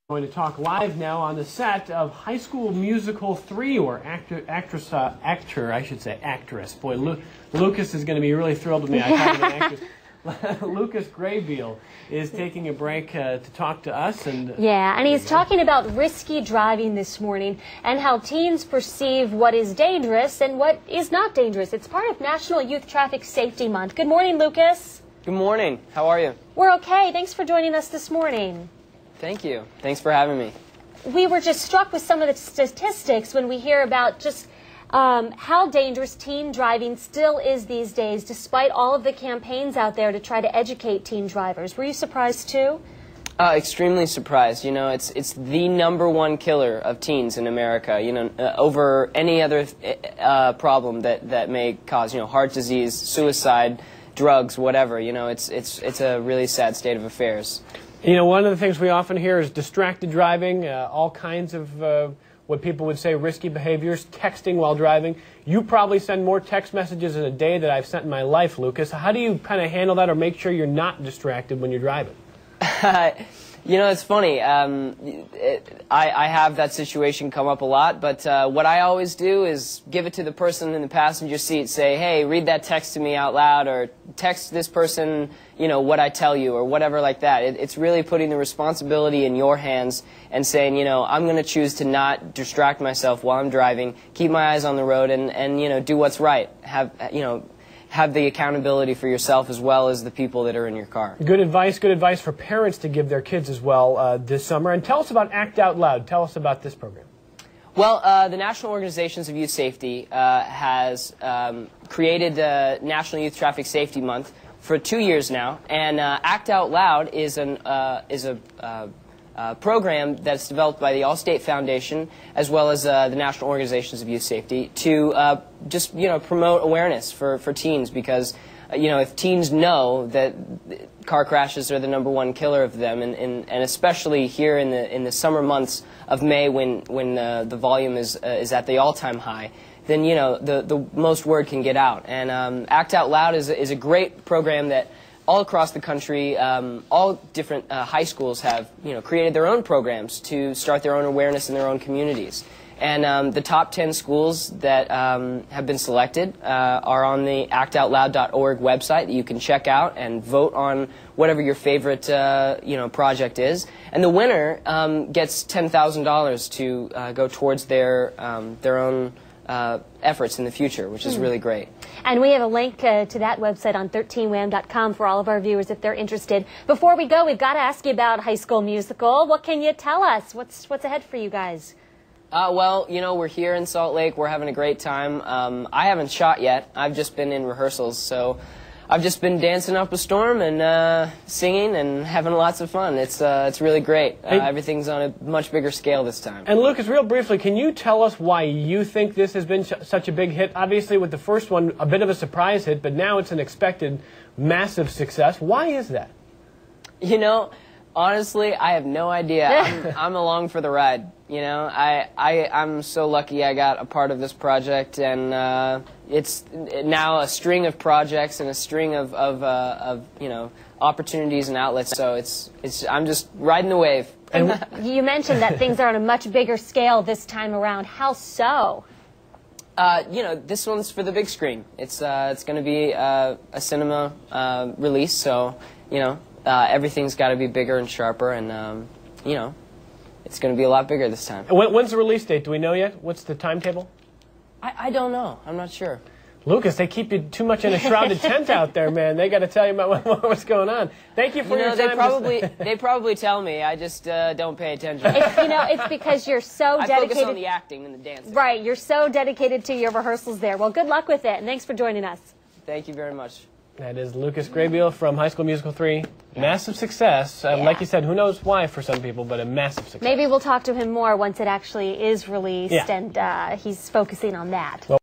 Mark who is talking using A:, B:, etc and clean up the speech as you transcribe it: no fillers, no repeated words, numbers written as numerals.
A: Going to talk live now on the set of High School Musical 3, or actress. Boy, Lucas is going to be really thrilled with me. I call him an actress. Lucas Grabeel is taking a break to talk to us.
B: And he's talking about risky driving this morning and how teens perceive what is dangerous and what is not dangerous. It's part of National Youth Traffic Safety Month. Good morning, Lucas.
C: Good morning. How are you?
B: We're okay. Thanks for joining us this morning.
C: Thank you. Thanks for having me.
B: We were just struck with some of the statistics when we hear about just how dangerous teen driving still is these days, despite all of the campaigns out there to try to educate teen drivers. Were you surprised too?
C: Extremely surprised. You know, it's the #1 killer of teens in America. You know, over any other problem that may cause, heart disease, suicide, drugs, whatever. You know, it's a really sad state of affairs.
A: One of the things we often hear is distracted driving, all kinds of what people would say risky behaviors, texting while driving. You probably send more text messages in a day than I've sent in my life, Lucas. How do you kind of handle that or make sure you're not distracted when you're driving?
C: It's funny. I have that situation come up a lot, but what I always do is give it to the person in the passenger seat, say, hey, read that text to me out loud, or text this person, what I tell you, or whatever like that. It's really putting the responsibility in your hands and saying, I'm going to choose to not distract myself while I'm driving, keep my eyes on the road, and do what's right. Have the accountability for yourself as well as the people that are in your car. Good
A: advice for parents to give their kids as well this summer. And tell us about Act Out Loud. Tell us about this program.
C: Well, the National Organizations of Youth Safety has created National Youth Traffic Safety Month for 2 years now, and Act Out Loud is a program that's developed by the Allstate Foundation as well as the National Organizations of Youth Safety to just promote awareness for teens, because if teens know that car crashes are the #1 killer of them, and especially here in the summer months of May when the volume is at the all-time high, then the most word can get out. And Act Out Loud is a great program that all across the country, all different high schools have, created their own programs to start their own awareness in their own communities. And the top 10 schools that have been selected are on the actoutloud.org website that you can check out and vote on whatever your favorite, project is. And the winner gets $10,000 to go towards their own efforts in the future, which is really great.
B: And we have a link to that website on 13wham.com for all of our viewers if they're interested. Before we go, we've got to ask you about High School Musical. What can you tell us? What's ahead for you guys?
C: Well, we're here in Salt Lake. We're having a great time. I haven't shot yet. I've just been in rehearsals, so I've just been dancing up a storm and singing and having lots of fun. It's really great. Everything's on a much bigger scale this time.
A: And Lucas, real briefly, can you tell us why you think this has been such a big hit? Obviously, with the first one, a bit of a surprise hit, but now it's an expected massive success. Why is that?
C: Honestly, I have no idea. I'm along for the ride. I'm so lucky I got a part of this project, and it's now a string of projects and a string of opportunities and outlets. So I'm just riding the wave.
B: And you mentioned that things are on a much bigger scale this time around. How so?
C: This one's for the big screen. It's going to be a cinema release, so everything's got to be bigger and sharper, and it's going to be a lot bigger this time.
A: When's the release date? Do we know yet? What's the timetable?
C: I don't know. I'm not sure.
A: Lucas, they keep you too much in a shrouded tent out there, man. They got to tell you about what's going on. Thank you for your time.
C: They probably tell me. I just don't pay attention.
B: It's because you're so dedicated.
C: I focus on the acting and the dancing.
B: Right. You're so dedicated to your rehearsals there. Well, good luck with it, and thanks for joining us.
C: Thank you very much.
A: That is Lucas Grabeel from High School Musical 3. Massive success. Like you said, who knows why for some people, but a massive success.
B: Maybe we'll talk to him more once it actually is released and he's focusing on that. Well,